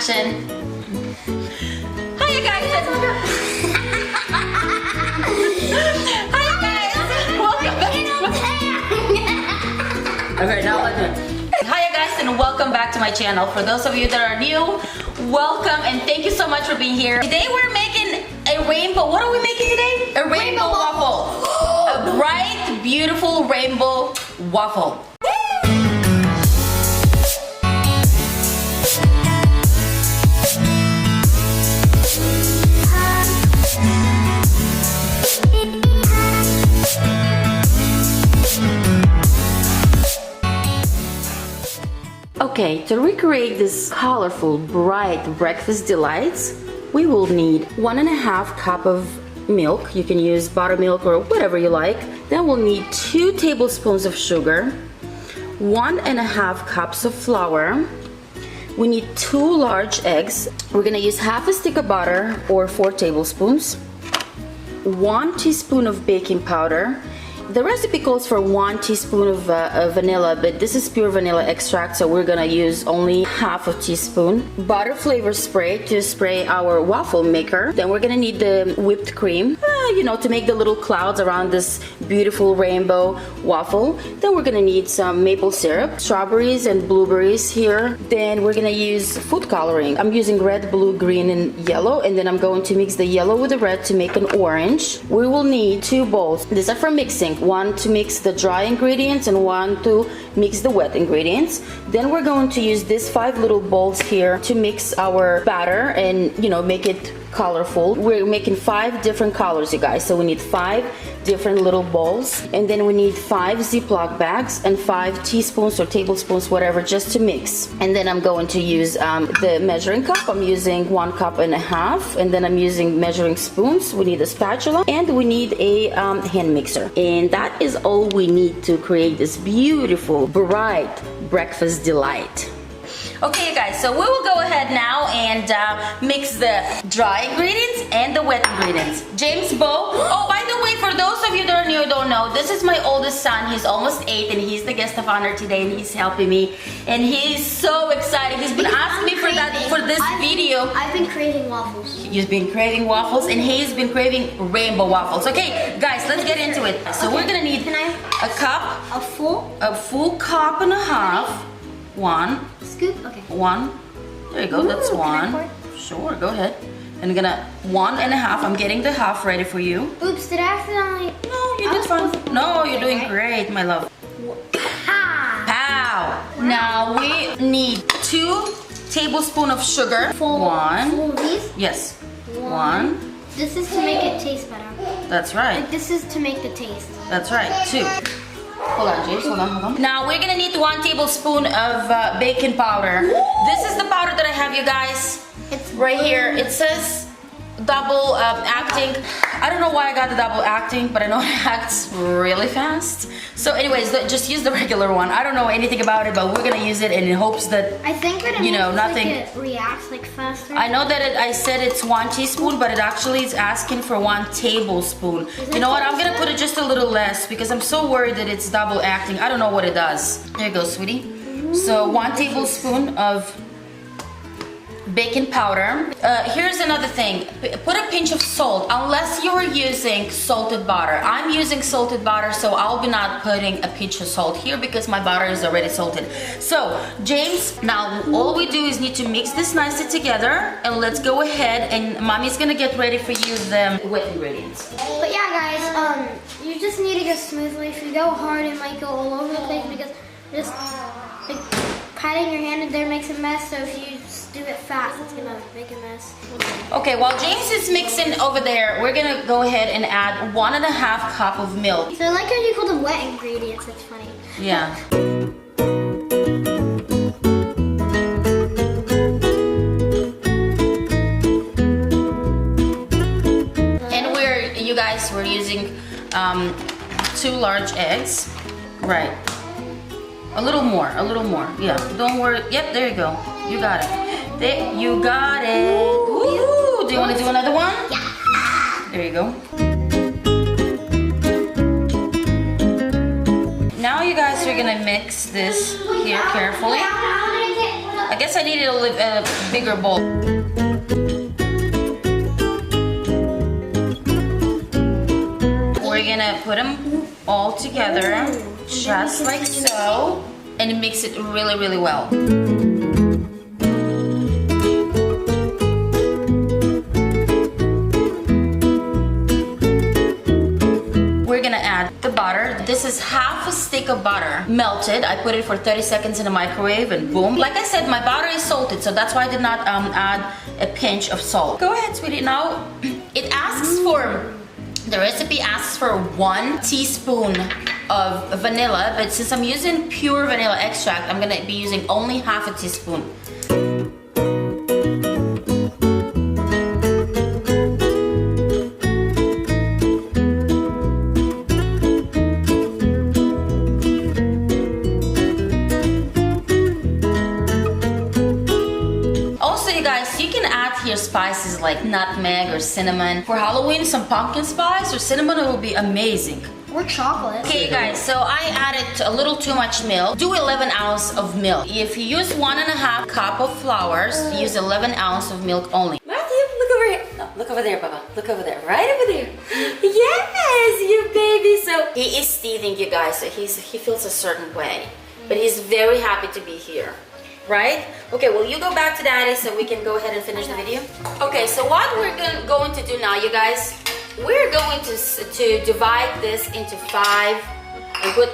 action. Hi you guys. Hi guys. Welcome back. Okay, now let's do it. Hi guys and welcome back to my channel. For those of you that are new, welcome and thank you so much for being here. Today we're making a rainbow. What are we making today? A rainbow waffle. A bright, beautiful rainbow waffle. Okay, to recreate this colorful, bright breakfast delights, we will need 1.5 cup of milk. You can use buttermilk or whatever you like. Then we'll need 2 tablespoons of sugar, 1.5 cups of flour. We need 2 large eggs. We're gonna use half a stick of butter or 4 tablespoons, 1 teaspoon of baking powder. The recipe calls for 1 teaspoon of vanilla, but this is pure vanilla extract, so we're gonna use only half a teaspoon. Butter flavor spray to spray our waffle maker. Then we're gonna need the whipped cream, you know, to make the little clouds around this beautiful rainbow waffle. Then we're gonna need some maple syrup, strawberries and blueberries here. Then we're gonna use food coloring. I'm using red, blue, green, and yellow, and then I'm going to mix the yellow with the red to make an orange. We will need 2 bowls. These are for mixing. 1 to mix the dry ingredients and 1 to mix the wet ingredients. Then we're going to use these 5 little bowls here to mix our batter and, you know, make it colorful. We're making 5 different colors, you guys, so we need 5 different little bowls, and then we need 5 Ziploc bags and 5 teaspoons or tablespoons, whatever, just to mix. And then I'm going to use the measuring cup. I'm using 1.5 cups, and then I'm using measuring spoons. We need a spatula and we need a hand mixer, and that is all we need to create this beautiful, bright breakfast delight. Okay, you guys, so we will go ahead now and mix the dry ingredients and the wet ingredients. James Bo. Oh, by the way, for those of you that are new, don't know, this is my oldest son. He's almost 8, and he's the guest of honor today, and he's helping me, and he's so excited. He's been asking me for this video. I've been craving waffles. You've been craving waffles, and he's been craving rainbow waffles. Okay, guys, let's get into it. So we're gonna need a cup, a full cup and a half. 1 scoop. Okay. 1. There you go. That's 1. Sure. Go ahead. And I'm gonna 1.5. I'm getting the half ready for you. Oops! Did I accidentally? No, you did fine. No, you're doing great, my love. Pow! Now we need 2 tablespoons of sugar. 1. Full of these? Yes. 1. This is to make it taste better. That's right. Like this is to make the taste. That's right. 2. Hold on, James. Hold on. Now we're gonna need 1 tablespoon of baking powder. This is the powder that I have, you guys. It's right here. It says double acting. I don't know why I got the double acting, but I know it acts really fast. So anyways, just use the regular one. I don't know anything about it, but we're gonna use it in hopes that, I think that it you know, makes, nothing. like, it reacts like faster. I know that I said it's 1 teaspoon, but it actually is asking for 1 tablespoon. You know what? I'm gonna put it just a little less because I'm so worried that it's double acting. I don't know what it does. There you go, sweetie. So 1 tablespoon of baking powder. Here's another thing. Put a pinch of salt unless you're using salted butter. I'm using salted butter, so I'll be not putting a pinch of salt here because my butter is already salted. So, James, now all we do is need to mix this nicely together, and let's go ahead and Mommy's gonna get ready for you the wet ingredients. But yeah, guys, you just need to go smoothly. If you go hard, it might go all over the place because just like patting your hand in there makes a mess. So if you just do it fast, it's gonna make a mess. Okay, while James is mixing over there, we're gonna go ahead and add 1.5 cup of milk. So I like how you call them wet ingredients. It's funny. Yeah. And you guys, we're using 2 large eggs. Right. A little more. Yeah, don't worry. Yep, there you go. You got it. There, you got it. Ooh, do you want to do another one? Yeah. There you go. Now you guys are gonna mix this here carefully. I guess I needed a bigger bowl. We're gonna put them all together, just like so, and mix it really, really well. We're gonna add the butter. This is half a stick of butter melted. I put it for 30 seconds in the microwave and boom. Like I said, my butter is salted, so that's why I did not add a pinch of salt. Go ahead, sweetie. Now, the recipe asks for 1 teaspoon of vanilla, but since I'm using pure vanilla extract, I'm gonna be using only half a teaspoon. You can add here spices like nutmeg or cinnamon. For Halloween, some pumpkin spice or cinnamon will be amazing. Or chocolate. Okay guys, so I added a little too much milk. Do 11 ounces of milk. If you use 1.5 cup of flour, use 11 ounces of milk only. Matthew, look over here. No, look over there, Baba. Look over there, right over there. Yes, you baby. So he is teething, you guys. So he feels a certain way, but he's very happy to be here. Right? Okay, well you go back to daddy so we can go ahead and finish the video. Okay, so what we're going to do now, you guys, we're going to divide this into 5 and put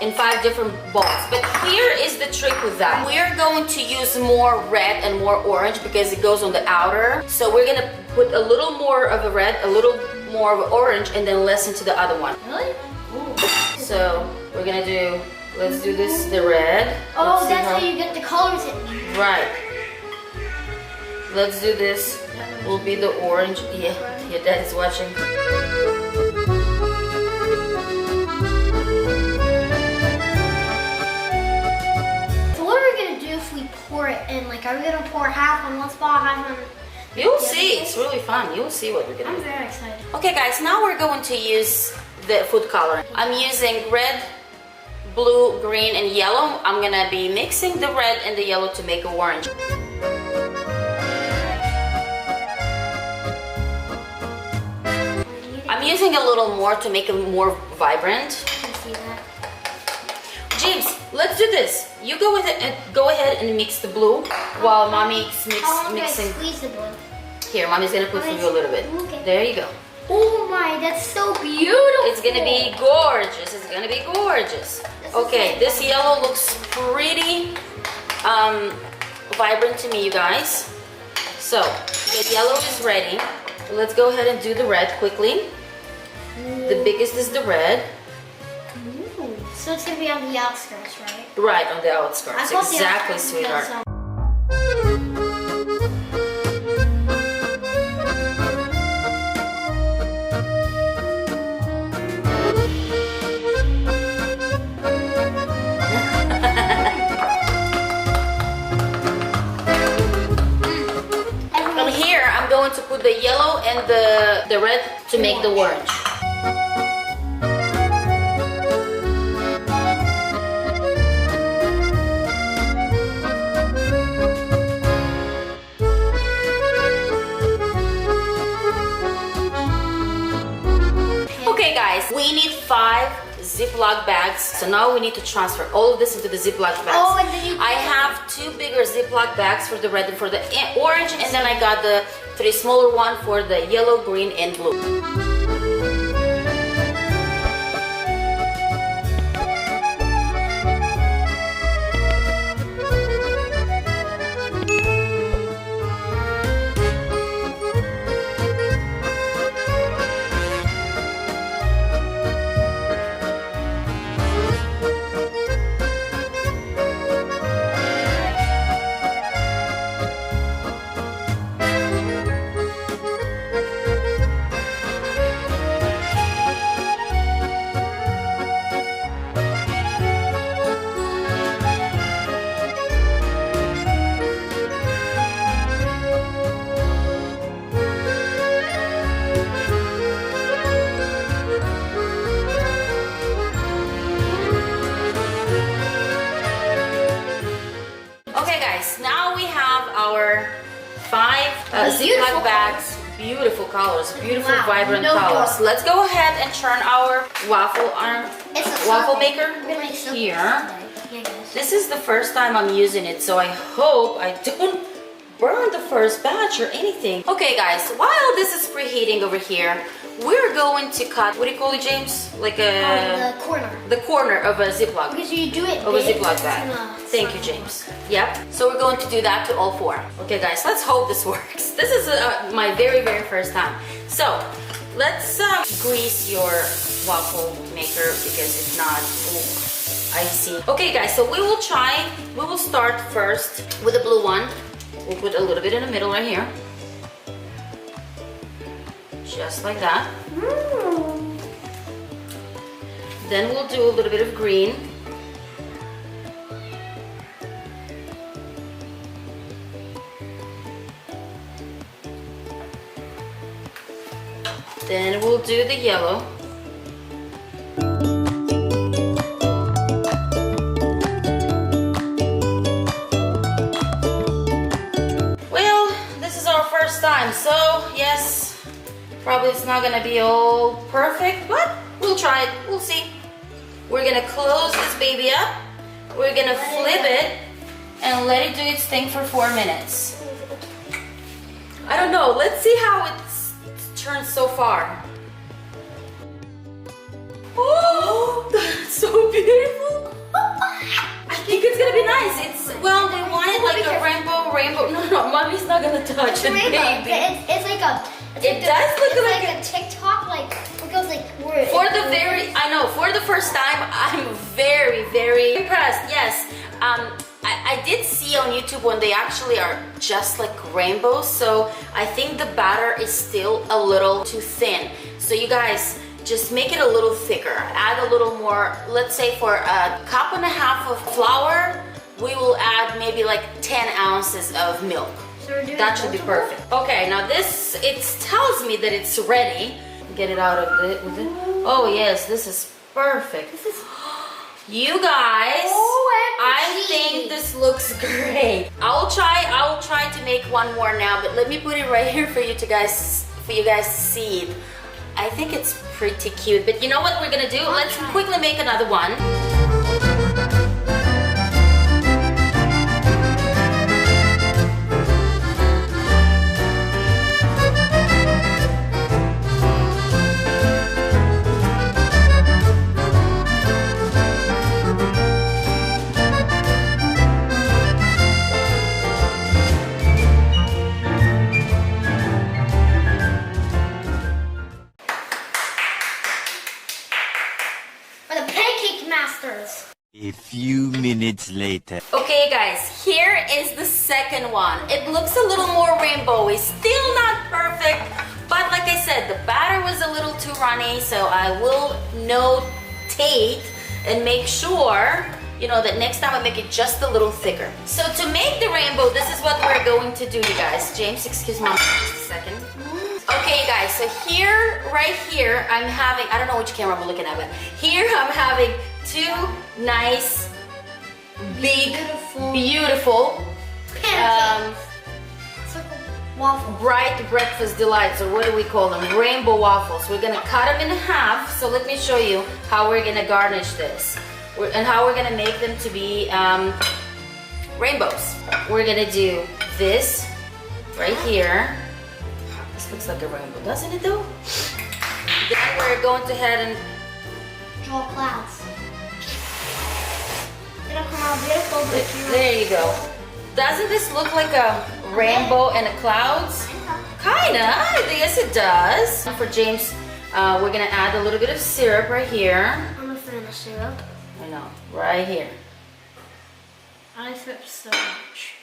in 5 different bowls. But here is the trick with that. We're going to use more red and more orange because it goes on the outer. So we're gonna put a little more of a red, a little more of orange, and then less into the other one. Really? Ooh. So we're gonna do, let's do this, the red. Oh, that's how you get the colors in. Right. Let's do this. Will be the orange. Yeah, your dad is watching. So what are we gonna do if we pour it in? Like, are we gonna pour half on one spot, half on? You'll see. It's really fun. You'll see what we're gonna do. I'm very excited. Okay, guys. Now we're going to use the food coloring. I'm using red, blue, green, and yellow. I'm gonna be mixing the red and the yellow to make an orange. I'm using a little more to make it more vibrant. I can see that. James, let's do this. You go ahead and mix the blue while mommy's How long mixing. do I squeeze the blue? Here, mommy's gonna put for you a little bit. Okay. There you go. Oh my, that's so beautiful. It's gonna be gorgeous. It's gonna be gorgeous. Okay, this yellow looks pretty vibrant to me, you guys. So the yellow is ready. Let's go ahead and do the red quickly. The biggest is the red. Ooh. So it's gonna be on the outskirts, right? Right, on the outskirts. Exactly, sweetheart. And here I'm going to put the yellow and the red to make the orange. Okay guys, we need 5 Ziploc bags. So now we need to transfer all of this into the Ziploc bags. Oh, and then I have 2 bigger Ziploc bags for the red and for the orange, and then I got the 3 smaller ones for the yellow, green, and blue. our 5 Ziploc bags. Beautiful colors, beautiful vibrant colors. Let's go ahead and turn our waffle maker here. Yeah, guys. This is the first time I'm using it, so I hope I don't burn the first batch or anything. Okay guys, while this is preheating over here, we're going to cut, what do you call it, James? Like a... the corner of a Ziploc. Because you do it of a big, Ziploc bag. Thank you, James. Yep. So we're going to do that to all 4. Okay guys, let's hope this works. This is my very first time. So let's grease your waffle maker, because if not, I see. Okay guys, so we will start first with the blue one. We'll put a little bit in the middle right here. Just like that. Then we'll do a little bit of green. Then we'll do the yellow. Time, so yes, probably it's not gonna be all perfect, but we'll try it. We'll see. We're gonna close this baby up. We're gonna flip it and let it do its thing for 4 minutes. I don't know. Let's see how it's turned so far. Oh, that's so beautiful. I think it's gonna be nice. It's, well, they wanted like a rainbow. No, mommy's not gonna touch it, baby. It's like a. It does look like a TikTok, like it goes like word. For the first time, I'm very impressed. Yes, I did see on YouTube when they actually are just like rainbows. So I think the batter is still a little too thin. So you guys, just make it a little thicker. Add a little more. Let's say for a 1.5 cups of flour, we will add maybe like 10 ounces of milk. So we're doing that should be perfect. Okay, now this, it tells me that it's ready. Get it out of it. Oh yes, this is perfect. You guys, I think this looks great. I'll try to make one more now, but let me put it right here for you guys to see it. I think it's pretty cute, but you know what we're gonna do? Let's quickly make another one. A few minutes later. Okay guys, here is the second one. It looks a little more rainbowy, still not perfect, but like I said, the batter was a little too runny, so I will notate and make sure, you know, that next time I make it just a little thicker. So to make the rainbow, this is what we're going to do, you guys. James, excuse me just a second. Okay guys, so here, right here, I'm having, I don't know which camera I'm looking at, but here I'm having 2 nice, big, beautiful bright breakfast delights, or what do we call them? Rainbow waffles. We're gonna cut them in half, so let me show you how we're gonna garnish this and how we're gonna make them to be rainbows. We're gonna do this right here. This looks like a rainbow, doesn't it though? Then we're going to head and draw clouds. It'll come out beautiful, but there you go. Doesn't this look like a rainbow and a clouds? Kinda, yes it does. For James, we're gonna add a little bit of syrup right here. I'm a fan of syrup. I know, right here. I syrup so much.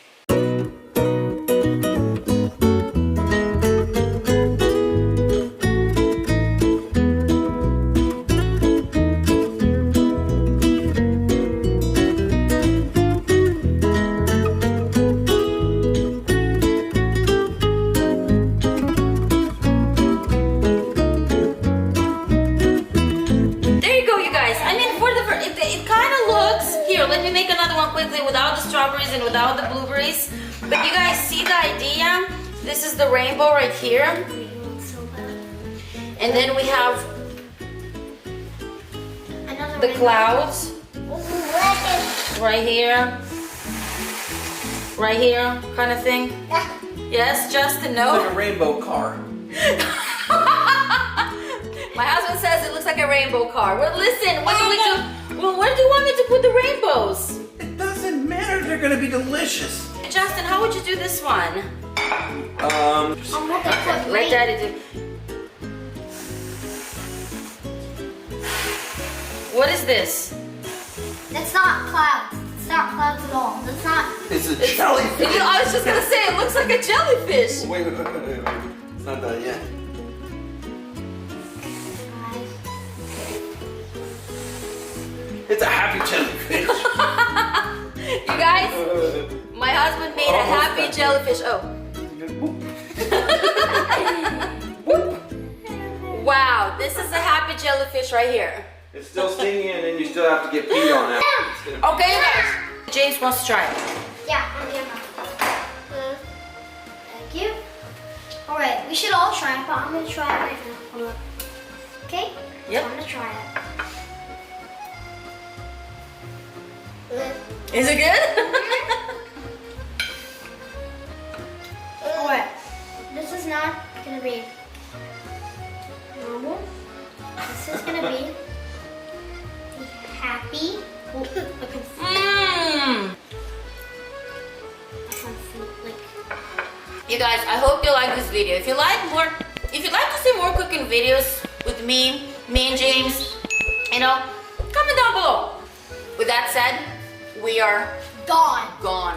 Let me make another one quickly without the strawberries and without the blueberries. But you guys see the idea? This is the rainbow right here. And then we have Another the rainbow. clouds right here. Right here, kind of thing. Yes, Justin, It's no? like a rainbow car. My husband says it looks like a rainbow car. Well, listen, what do we do? Well, where do you want me to put the rainbows? It doesn't matter. They're gonna be delicious. Justin, how would you do this one? I'm looking for Let Daddy do. What is this? That's not clouds. It's not clouds at all. That's not. It's a jellyfish. You know, I was just gonna say it looks like a jellyfish. Wait. It's not done yet. It's a happy jellyfish. You guys, my husband made a Almost happy done. jellyfish. Oh. Wow, this is a happy jellyfish right here. It's still stinging, and then you still have to get peed on after. It's gonna- Okay, you guys. James wants to try it. Yeah, I'm gonna. Thank you. All right, we should all try it, but I'm gonna try it right now. Hold on. Okay? Yep. So I'm gonna try it. Is it good? Alright, this is not gonna be normal. This is gonna be happy. Mmm. You guys, I hope you like this video. If you like to see more cooking videos with me and James, you know, comment down below. With that said, we are Gone. gone.